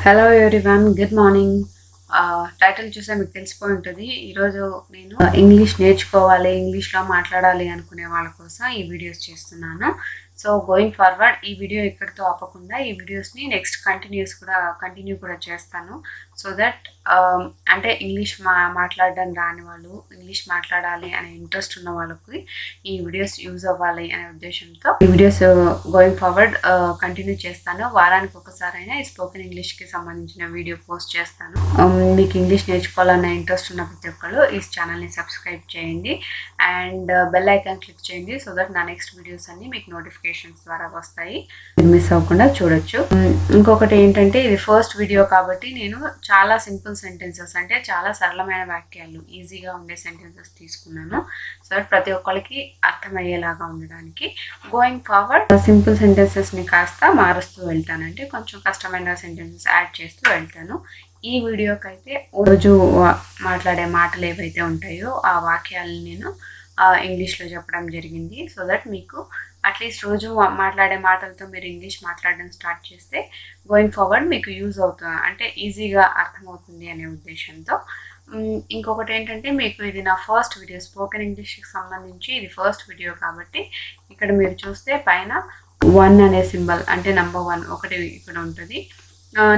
Hello everyone, good morning. Title చూసే మీకు తెలిసిపోయి ఉంటుంది. ఈరోజు నేను ఇంగ్లీష్ నేర్చుకోవాలి, ఇంగ్లీష్లో మాట్లాడాలి అనుకునే వాళ్ళ కోసం ఈ వీడియోస్ చేస్తున్నాను. సో గోయింగ్ ఫార్వర్డ్ ఈ వీడియో ఇక్కడితో ఆపకుండా ఈ వీడియోస్ని నెక్స్ట్ కంటిన్యూ కూడా చేస్తాను. సో దట్ అంటే ఇంగ్లీష్ మాట్లాడడం రాని వాళ్ళు, ఇంగ్లీష్ మాట్లాడాలి అనే ఇంట్రెస్ట్ ఉన్న వాళ్ళకి ఈ వీడియోస్ యూజ్ అవ్వాలి అనే ఉద్దేశంతో ఈ వీడియోస్ గోయింగ్ ఫార్వర్డ్ కంటిన్యూ చేస్తాను. వారానికి ఒకసారైనా ఈ స్పోకెన్ ఇంగ్లీష్కి సంబంధించిన వీడియో పోస్ట్ చేస్తాను. మీకు ఇంగ్లీష్ నేర్చుకోవాలన్న ఇంట్రెస్ట్ ఉన్న ప్రతి ఒక్కరు ఈ ఛానల్ని సబ్స్క్రైబ్ చేయండి అండ్ బెల్ ఐకాన్ క్లిక్ చేయండి. సో దట్ నా నెక్స్ట్ వీడియోస్ అన్ని మీకు నోటిఫికేషన్స్ ద్వారా వస్తాయి, మిస్ అవ్వకుండా చూడొచ్చు. ఇంకొకటి ఏంటంటే, ఇది ఫస్ట్ వీడియో కాబట్టి నేను చాలా సింపుల్ సెంటెన్సెస్, అంటే చాలా సరళమైన వాక్యాలు, ఈజీగా ఉండే సెంటెన్సెస్ తీసుకున్నాను. సో దట్ ప్రతి ఒక్కరికి అర్థమయ్యేలాగా ఉండడానికి గోయింగ్ ఫార్వర్డ్ సింపుల్ సెంటెన్సెస్ని కాస్త మారుస్తూ వెళ్తాను, అంటే కొంచెం కష్టమైన సెంటెన్సెస్ యాడ్ చేస్తూ వెళ్తాను. ఈ వీడియోకి అయితే రోజు మాట్లాడే మాటలు ఏవైతే ఉంటాయో ఆ వాక్యాలను నేను ఇంగ్లీష్లో చెప్పడం జరిగింది. సో దట్ మీకు అట్లీస్ట్ రోజు మాట్లాడే మాటలతో మీరు ఇంగ్లీష్ మాట్లాడడం స్టార్ట్ చేస్తే గోయింగ్ ఫార్వర్డ్ మీకు యూజ్ అవుతుంది, అంటే ఈజీగా అర్థమవుతుంది అనే ఉద్దేశంతో. ఇంకొకటి ఏంటంటే, మీకు ఇది నా ఫస్ట్ వీడియో, స్పోకెన్ ఇంగ్లీష్కి సంబంధించి ఇది ఫస్ట్ వీడియో కాబట్టి ఇక్కడ మీరు చూస్తే పైన 1 అనే సింబల్, అంటే నెంబర్ 1 ఒకటి ఇక్కడ ఉంటుంది.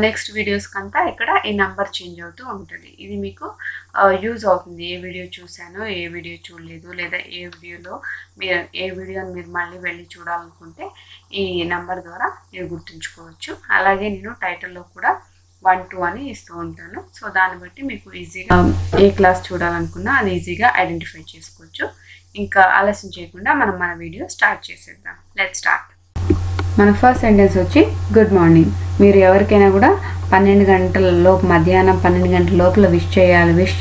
నెక్స్ట్ వీడియోస్కి అంతా ఇక్కడ ఈ నెంబర్ చేంజ్ అవుతూ ఉంటుంది. ఇది మీకు యూజ్ అవుతుంది. ఏ వీడియో చూశానో, ఏ వీడియో చూడలేదు, లేదా ఏ వీడియోని మీరు మళ్ళీ వెళ్ళి చూడాలనుకుంటే ఈ నెంబర్ ద్వారా మీరు గుర్తుంచుకోవచ్చు. అలాగే నేను టైటిల్లో కూడా 1, 2 అని ఇస్తూ ఉంటాను. సో దాన్ని బట్టి మీకు ఈజీగా ఏ క్లాస్ చూడాలనుకున్నా అది ఈజీగా ఐడెంటిఫై చేసుకోవచ్చు. ఇంకా ఆలస్యం చేయకుండా మనం మన వీడియో స్టార్ట్ చేసేద్దాం. Let's start. మన ఫస్ట్ సెంటెన్స్ వచ్చి గుడ్ మార్నింగ్. మీరు ఎవరికైనా కూడా 12 గంటల లోపు, మధ్యాహ్నం 12 గంటల లోపల విష్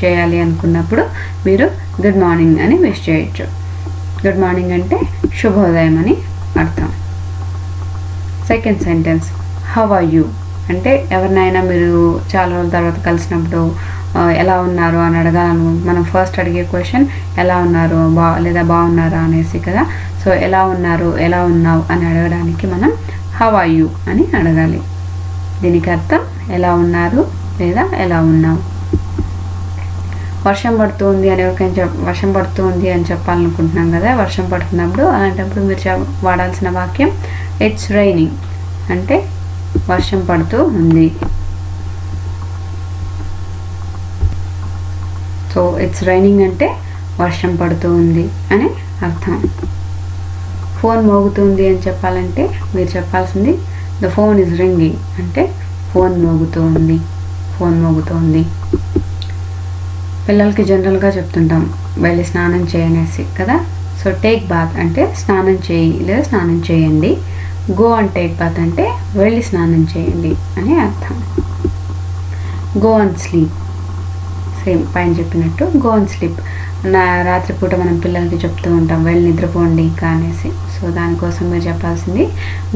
చేయాలి అనుకున్నప్పుడు మీరు గుడ్ మార్నింగ్ అని విష్ చేయొచ్చు. గుడ్ మార్నింగ్ అంటే శుభోదయం అని అర్థం. Second sentence how are you అంటే ఎవరినైనా మీరు చాలా రోజుల తర్వాత కలిసినప్పుడు ఎలా ఉన్నారు అని అడగాలను. మనం ఫస్ట్ అడిగే క్వశ్చన్ ఎలా ఉన్నారు, లేదా బాగున్నారా అనేసి కదా. సో ఎలా ఉన్నారు, ఎలా ఉన్నావు అని అడగడానికి మనం హౌ ఆర్ యూ అని అడగాలి. దీనికి అర్థం ఎలా ఉన్నారు లేదా ఎలా ఉన్నావు. వర్షం పడుతుంది అని ఎవరికైనా వర్షం పడుతుంది అని చెప్పాలనుకుంటున్నాం కదా. వర్షం పడుతున్నప్పుడు అలాంటప్పుడు మీరు వాడాల్సిన వాక్యం ఇట్స్ రైనింగ్, అంటే వర్షం పడుతూ ఉంది. సో ఇట్స్ రైనింగ్ అంటే వర్షం పడుతూ ఉంది అని అర్థం. ఫోన్ మోగుతుంది అని చెప్పాలంటే మీరు చెప్పాల్సింది ద ఫోన్ ఈజ్ రింగింగ్, అంటే ఫోన్ మోగుతోంది. పిల్లలకి జనరల్గా చెప్తుంటాం వెళ్ళి స్నానం చేయనేసి కదా. సో టేక్ బాత్ అంటే స్నానం చేయి లేదా స్నానం చేయండి. గో అండ్ టేక్ బాత్ అంటే వెళ్ళి స్నానం చేయండి అని అర్థం. గో అండ్ స్లీప్, సేమ్ పైన చెప్పినట్టు గో అండ్ స్లీప్. రాత్రిపూట మనం పిల్లలకి చెప్తూ ఉంటాం వెళ్ళి నిద్రపోండి ఇంకా అనేసి. సో దానికోసం మీరు చెప్పాల్సింది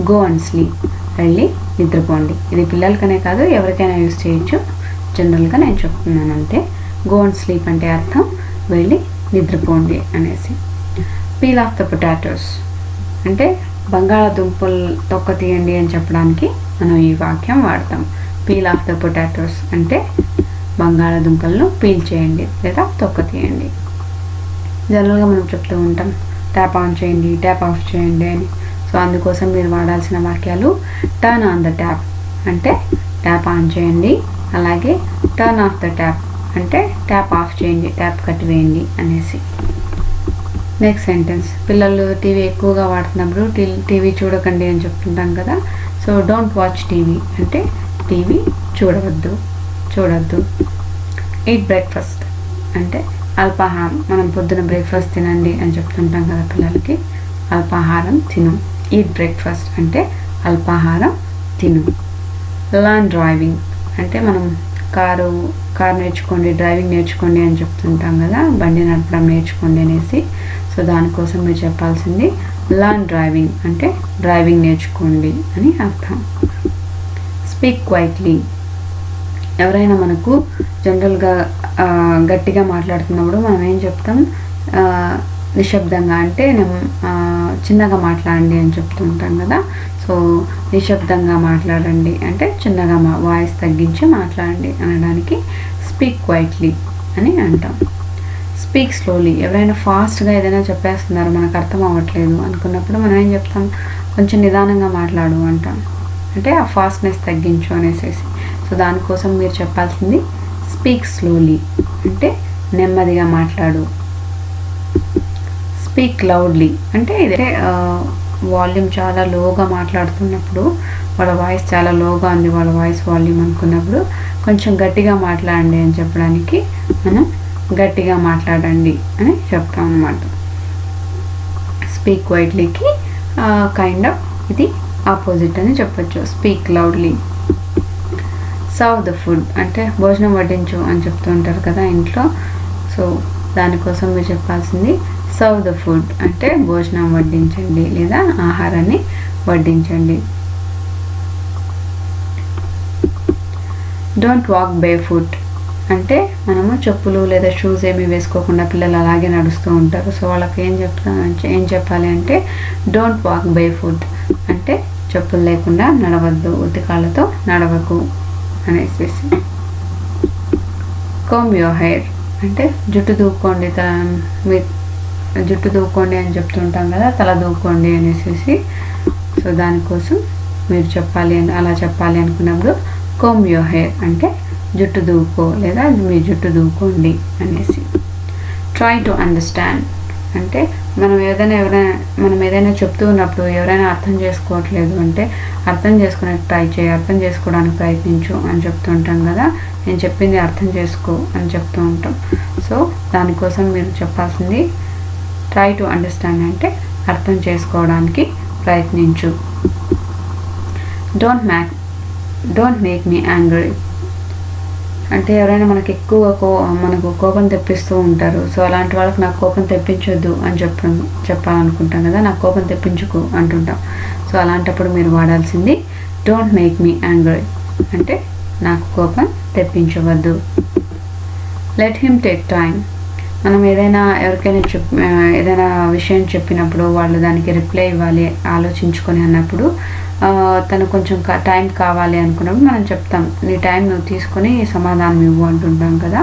గో అండ్ స్లీప్, వెళ్ళి నిద్రపోండి. ఇది పిల్లలకనే కాదు ఎవరికైనా యూజ్ చేయొచ్చు, జనరల్గా నేను చెప్తున్నాను అంతే. గో అండ్ స్లీప్ అంటే అర్థం వెళ్ళి నిద్రపోండి అనేసి. పీల్ ఆఫ్ ద పొటాటోస్ అంటే బంగాళాదుంపలు తొక్క తీయండి అని చెప్పడానికి మనం ఈ వాక్యం వాడతాం. పీల్ ఆఫ్ ద పొటాటోస్ అంటే బంగాళాదుంపలను పీల్ చేయండి లేదా తొక్క తీయండి. జనరల్గా మనం చెప్తూ ఉంటాం ట్యాప్ ఆన్ చేయండి, ట్యాప్ ఆఫ్ చేయండి అని. సో అందుకోసం మీరు వాడాల్సిన వాక్యాలు టర్న్ ఆన్ ద ట్యాప్ అంటే ట్యాప్ ఆన్ చేయండి, అలాగే టర్న్ ఆఫ్ ద ట్యాప్ అంటే ట్యాప్ ఆఫ్ చేయండి, ట్యాప్ కట్టివేయండి అనేసి. నెక్స్ట్ సెంటెన్స్ పిల్లలు టీవీ ఎక్కువగా వాడుతున్నప్పుడు టీవీ చూడకండి అని చెప్తుంటాం కదా. సో డోంట్ వాచ్ టీవీ అంటే టీవీ చూడొద్దు. ఈట్ బ్రేక్ఫాస్ట్ అంటే అల్పాహారం, మనం పొద్దున బ్రేక్ఫాస్ట్ తినండి అని చెప్తుంటాం కదా పిల్లలకి. అల్పాహారం తిను. ఈట్ బ్రేక్ఫాస్ట్ అంటే అల్పాహారం తిను. లర్న్ డ్రైవింగ్ అంటే మనం కారు నేర్చుకోండి, డ్రైవింగ్ నేర్చుకోండి అని చెప్తుంటాం కదా, బండి నడపడం నేర్చుకోండి అనేసి. సో దానికోసం మీరు చెప్పాల్సింది లర్న్ డ్రైవింగ్ అంటే డ్రైవింగ్ నేర్చుకోండి అని అర్థం. స్పీక్ క్వైట్లీ, ఎవరైనా మనకు జనరల్గా గట్టిగా మాట్లాడుతున్నప్పుడు మనం ఏం చెప్తాం, నిశ్శబ్దంగా అంటే చిన్నగా మాట్లాడండి అని చెప్తూ ఉంటాం కదా. సో నిశ్శబ్దంగా మాట్లాడండి అంటే చిన్నగా వాయిస్ తగ్గించి మాట్లాడండి అనడానికి స్పీక్ క్వైట్లీ అని అంటాం. స్పీక్ స్లోలీ, ఎవరైనా ఫాస్ట్గా ఏదైనా చెప్పేస్తున్నారు మనకు అర్థం అవ్వట్లేదు అనుకున్నప్పుడు మనం ఏం చెప్తాం, కొంచెం నిదానంగా మాట్లాడు అంటాం, అంటే ఆ ఫాస్ట్నెస్ తగ్గించు అనేసి. సో దానికోసం మీరు చెప్పాల్సింది స్పీక్ స్లోలీ అంటే నెమ్మదిగా మాట్లాడు. స్పీక్ లౌడ్లీ అంటే ఇదే వాల్యూమ్ చాలా లోగా మాట్లాడుతున్నప్పుడు, వాళ్ళ వాయిస్ చాలా లోగా ఉంది, వాళ్ళ వాయిస్ వాల్యూమ్ అనుకున్నప్పుడు కొంచెం గట్టిగా మాట్లాడండి అని చెప్పడానికి మనం గట్టిగా మాట్లాడండి అని చెప్తాం అన్నమాట. స్పీక్ క్వైట్లీకి కైండ్ ఆఫ్ ఇది ఆపోజిట్ అని చెప్పొచ్చు. Speak loudly. Serve the food అంటే భోజనం వడ్డించు అని చెప్తూ ఉంటారు కదా ఇంట్లో. సో దానికోసం మీరు చెప్పాల్సింది సర్వ్ ద ఫుడ్ అంటే భోజనం వడ్డించండి లేదా ఆహారాన్ని వడ్డించండి. డోంట్ వాక్ బే ఫుట్ అంటే మనము చెప్పులు లేదా షూస్ ఏమి వేసుకోకుండా పిల్లలు అలాగే నడుస్తూ ఉంటారు. సో వాళ్ళకి ఏం చెప్పాలి అంటే డోంట్ వాక్ బే ఫుట్ అంటే చెప్పులు లేకుండా నడవద్దు, ఉతికాళ్ళతో నడవకు అనేసి. కోమ్ యువర్ హెయిర్ అంటే జుట్టు దూక్కోండి, జుట్టు దూక్కోండి అని చెప్తుంటాం కదా, తల దూక్కోండి అనేసి. సో దానికోసం మీరు అలా చెప్పాలి అనుకున్నప్పుడు కోమ్ యువర్ హెయిర్ అంటే జుట్టు దూక్కో లేదా మీ జుట్టు దూక్కోండి అనేసి. ట్రై టు అండర్స్టాండ్ అంటే మనం ఏదైనా చెప్తూ ఉన్నప్పుడు ఎవరైనా అర్థం చేసుకోవట్లేదు అంటే అర్థం అర్థం చేసుకోవడానికి ప్రయత్నించు అని చెప్తూ ఉంటాం కదా. నేను చెప్పింది అర్థం చేసుకో అని చెప్తూ ఉంటాం. సో దానికోసం మీరు చెప్పాల్సింది ట్రై టు అండర్స్టాండ్ అంటే అర్థం చేసుకోవడానికి ప్రయత్నించు. డోంట్ మేక్ మీ యాంగ్రీ అంటే ఎవరైనా మనకు మనకు కోపం తెప్పిస్తూ ఉంటారు. సో అలాంటి వాళ్ళకి నాకు కోపం తెప్పించొద్దు అని చెప్పాలనుకుంటాం కదా, నాకు కోపం తెప్పించుకో అంటుంటాం. సో అలాంటప్పుడు మీరు వాడాల్సింది డోంట్ మేక్ మీ యాంగ్రీ అంటే నాకు కోపం తెప్పించవద్దు. లెట్ హిమ్ టేక్ టైం మనం ఎవరికైనా ఏదైనా విషయం చెప్పినప్పుడు వాళ్ళు దానికి రిప్లై ఇవ్వాలి ఆలోచించుకొని అన్నప్పుడు తను కొంచెం టైం కావాలి అనుకున్నప్పుడు మనం చెప్తాం నీ టైం నువ్వు తీసుకొని సమాధానం ఇవ్వు అంటుంటాం కదా.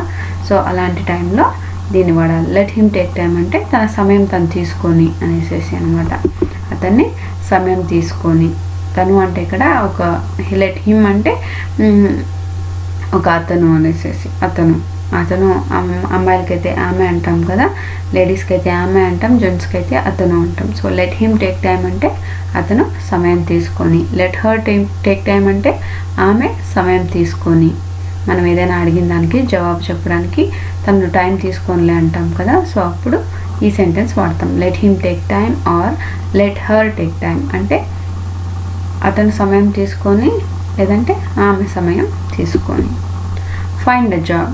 సో అలాంటి టైంలో దీన్ని వాడాలి. లెట్ హిమ్ టేక్ టైం అంటే తన సమయం తను తీసుకొని అనేసి అనమాట. అతన్ని సమయం తీసుకొని, తను అంటే ఇక్కడ లెట్ హిమ్ అంటే ఒక అతను అనేసి, అతను అమ్మాయిలకైతే ఆమె అంటాం కదా, లేడీస్కి అయితే ఆమె అంటాం, జెంట్స్కి అయితే అతను అంటాం. So let him take time అంటే అతను సమయం తీసుకొని, లెట్ హర్ టేక్ టైం అంటే ఆమె సమయం తీసుకొని, మనం ఏదైనా అడిగిన దానికి జవాబు చెప్పడానికి తను టైం తీసుకోనిలే అంటాం కదా. సో అప్పుడు ఈ సెంటెన్స్ వాడతాం let him take time or let her take time అంటే అతను సమయం తీసుకొని లేదంటే ఆమె సమయం తీసుకొని. ఫైండ్ అ జాబ్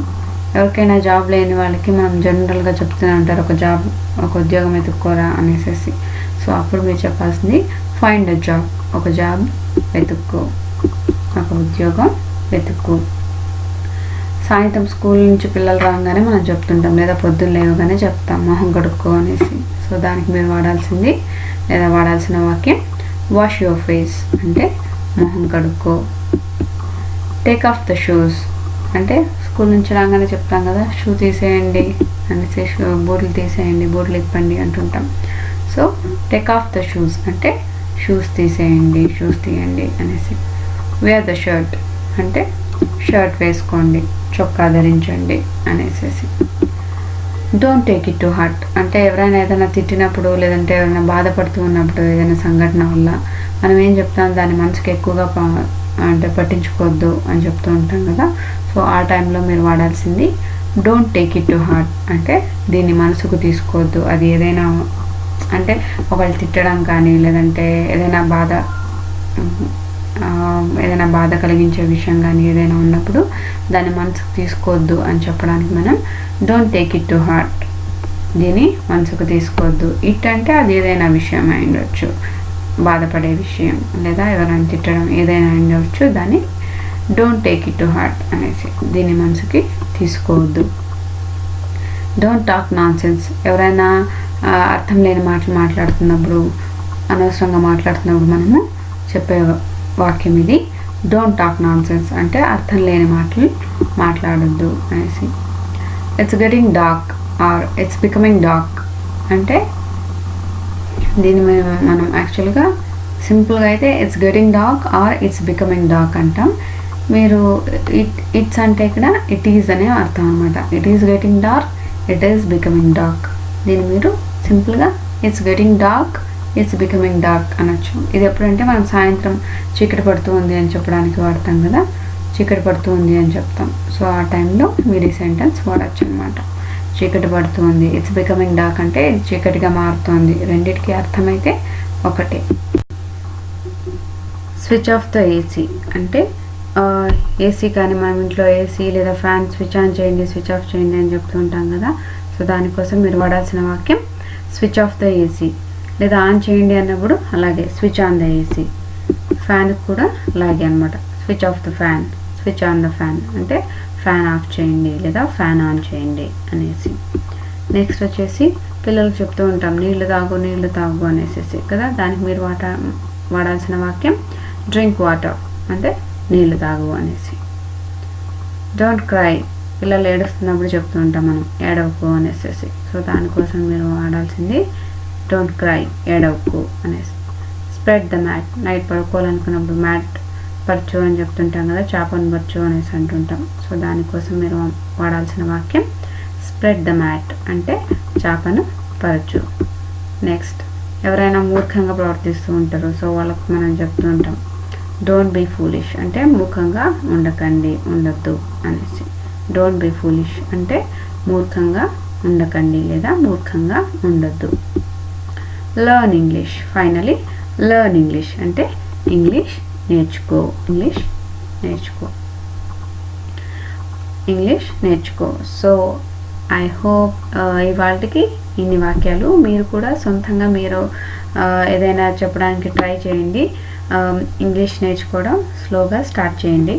ఎవరికైనా జాబ్ లేని వాళ్ళకి మనం జనరల్గా చెప్తూనే ఉంటారు ఒక ఉద్యోగం వెతుక్కోరా అనేసి. సో అప్పుడు మీరు చెప్పాల్సింది ఫైండ్ అ జాబ్, ఒక జాబ్ వెతుక్కో, ఒక ఉద్యోగం వెతుక్కో. సాయంత్రం స్కూల్ నుంచి పిల్లలు రాగానే మనం చెప్తుంటాం లేదా పొద్దున్న లేవగానే చెప్తాం మొహం కడుక్కో అనేసి. సో దానికి మీరు వాడాల్సిన వాక్యం వాష్ యువర్ ఫేస్ అంటే మొహం కడుక్కో. టేక్ ఆఫ్ ద షూస్ అంటే స్కూల్ నుంచి రాగానే చెప్తాం కదా, షూ తీసేయండి అనేసి, బూట్లు తీసేయండి, బూట్లు ఇప్పండి అంటుంటాం. So take off the shoes అంటే షూస్ తీయండి అనేసి. వేర్ ద షర్ట్ అంటే షర్ట్ వేసుకోండి, చొక్కా ధరించండి అనేసి. Don't take it to heart అంటే ఎవరైనా ఏదైనా తిట్టినప్పుడు లేదంటే ఎవరైనా బాధపడుతూ ఉన్నప్పుడు ఏదైనా సంఘటన వల్ల మనం ఏం చెప్తాం, దాన్ని మనసుకి ఎక్కువగా పట్టించుకోవద్దు అని చెప్తూ ఉంటాం కదా. సో ఆ టైంలో మీరు వాడాల్సింది don't take it to heart అంటే దీన్ని మనసుకు తీసుకోవద్దు. అది ఏదైనా అంటే ఒకళ్ళు తిట్టడం కానీ లేదంటే ఏదైనా బాధ కలిగించే విషయం కానీ ఏదైనా ఉన్నప్పుడు దాన్ని మనసుకు తీసుకోవద్దు అని చెప్పడానికి మనం don't take it to heart, దీన్ని మనసుకు తీసుకోవద్దు. ఇట్ అంటే అది ఏదైనా విషయం అయి ఉండొచ్చు, బాధపడే విషయం లేదా ఎవరైనా తిట్టడం ఏదైనా ఉండవచ్చు, దాన్ని don't take it to heart అనేసి దీన్ని మనసుకి తీసుకోవద్దు. డోంట్ టాక్ నాన్ సెన్స్ ఎవరైనా అర్థం లేని మాటలు మాట్లాడుతున్నప్పుడు, అనవసరంగా మాట్లాడుతున్నప్పుడు మనము చెప్పే వాక్యం ఇది. డోంట్ టాక్ నాన్ సెన్స్ అంటే అర్థం లేని మాటలు మాట్లాడొద్దు అనేసి. It's getting dark are it's becoming dark అంటే దీన్ని మనం యాక్చువల్గా సింపుల్గా అయితే it's getting dark are it's becoming dark అంటాం. మీరు ఇట్స్ అంటే ఇక్కడ ఇట్ ఈజ్ అనే అర్థం అనమాట. It is getting dark, it is becoming dark. దీన్ని మీరు సింపుల్గా it's getting dark, it's becoming dark అనొచ్చు. ఇది ఎప్పుడంటే మనం సాయంత్రం చీకటి పడుతూ ఉంది అని చెప్పడానికి వాడతాం కదా, చీకటి పడుతూ ఉంది అని చెప్తాం. సో ఆ టైంలో మీరు ఈ సెంటెన్స్ వాడచ్చు అనమాట. చీకటి పడుతుంది, ఇట్స్ బికమింగ్ డార్క్ అంటే చీకటిగా మారుతుంది. రెండిటికి అర్థమైతే ఒకటే. స్విచ్ ఆఫ్ ద ఏసీ అంటే ఏసీ కానీ మనం ఇంట్లో ఏసీ లేదా ఫ్యాన్ స్విచ్ ఆన్ చేయండి, స్విచ్ ఆఫ్ చేయండి అని చెప్తూ ఉంటాం కదా. సో దానికోసం మీరు వాడాల్సిన వాక్యం స్విచ్ ఆఫ్ ద ఏసీ. లేదా ఆన్ చేయండి అన్నప్పుడు అలాగే switch on the AC. Fan కూడా అలాగే అనమాట. Switch off the fan, switch on the fan అంటే ఫ్యాన్ ఆఫ్ చేయండి లేదా ఫ్యాన్ ఆన్ చేయండి అనేసి. నెక్స్ట్ వచ్చేసి పిల్లలకు చెప్తూ ఉంటాం నీళ్లు తాగు అనేసి కదా. దానికి మీరు వాడాల్సిన వాక్యం డ్రింక్ వాటర్ అంటే నీళ్లు తాగు అనేసి. డోంట్ క్రై పిల్లలు ఏడుస్తున్నప్పుడు చెప్తూ ఉంటాం మనం ఏడవకు అనేసి. సో దానికోసం మీరు వాడాల్సింది డోంట్ క్రై, ఏడవకు అనేసి. స్ప్రెడ్ ద మ్యాట్ నైట్ పడుకోవాలనుకున్నప్పుడు మ్యాట్ పరచు అని చెప్తుంటాం కదా, చాపను పరచు అనేసి అంటుంటాం. సో దానికోసం మీరు వాడాల్సిన వాక్యం స్ప్రెడ్ ద మ్యాట్ అంటే చాపను పరచు. నెక్స్ట్ ఎవరైనా మూర్ఖంగా ప్రవర్తిస్తూ ఉంటారు, సో వాళ్ళకు మనం చెప్తూ ఉంటాం డోంట్ బీ ఫూలిష్ అంటే మూర్ఖంగా ఉండొద్దు అనేసి. డోంట్ బీ ఫూలిష్ అంటే మూర్ఖంగా ఉండకండి లేదా మూర్ఖంగా ఉండొద్దు. Learn English finally learn English అంటే ఇంగ్లీష్ నేర్చుకో, ఇంగ్లీష్ నేర్చుకో. సో ఐ హోప్ ఇవాళకి ఇన్ని వాక్యాలు మీరు కూడా సొంతంగా మీరు ఏదైనా చెప్పడానికి ట్రై చేయండి. ఇంగ్లీష్ నేర్చుకోవడం స్లోగా స్టార్ట్ చేయండి.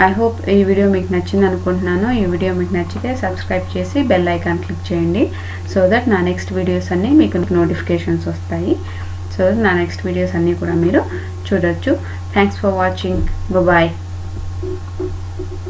ఐ హోప్ ఈ వీడియో మీకు నచ్చింది అనుకుంటున్నాను. ఈ వీడియో మీకు నచ్చితే సబ్స్క్రైబ్ చేసి బెల్ ఐకాన్ క్లిక్ చేయండి. సో దట్ నా నెక్స్ట్ వీడియోస్ అన్నీ మీకు నోటిఫికేషన్స్ వస్తాయి. సో నా నెక్స్ట్ వీడియోస్ అన్నీ కూడా మీరు చూడొచ్చు. Thanks for watching. బాయ్.